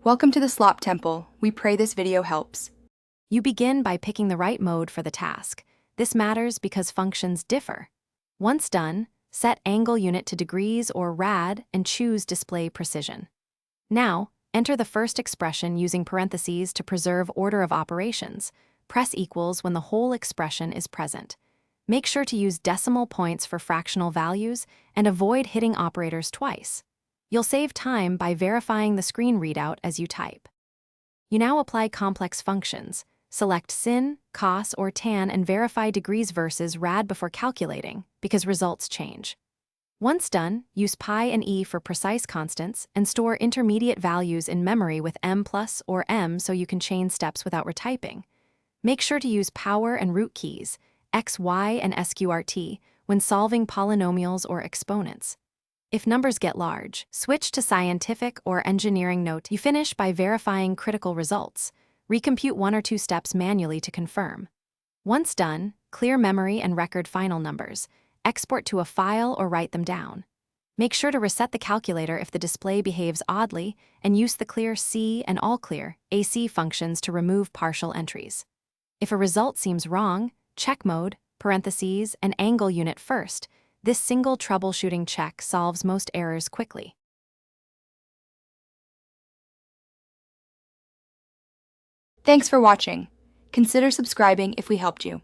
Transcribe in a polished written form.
Welcome to the Slop Temple. We pray this video helps. You begin by picking the right mode for the task. This matters because functions differ. Once done, set angle unit to degrees or rad and choose display precision. Now, enter the first expression using parentheses to preserve order of operations. Press equals when the whole expression is present. Make sure to use decimal points for fractional values and avoid hitting operators twice. You'll save time by verifying the screen readout as you type. You now apply complex functions. Select sin, cos, or tan and verify degrees versus rad before calculating, because results change. Once done, use pi and e for precise constants and store intermediate values in memory with m plus or m so you can chain steps without retyping. Make sure to use power and root keys, x, y, and sqrt, when solving polynomials or exponents. If numbers get large, switch to scientific or engineering note. You finish by verifying critical results. Recompute 1 or 2 steps manually to confirm. Once done, clear memory and record final numbers. Export to a file or write them down. Make sure to reset the calculator if the display behaves oddly and use the clear C and all clear AC functions to remove partial entries. If a result seems wrong, check mode, parentheses, and angle unit first. This single troubleshooting check solves most errors quickly. Thanks for watching. Consider subscribing if we helped you.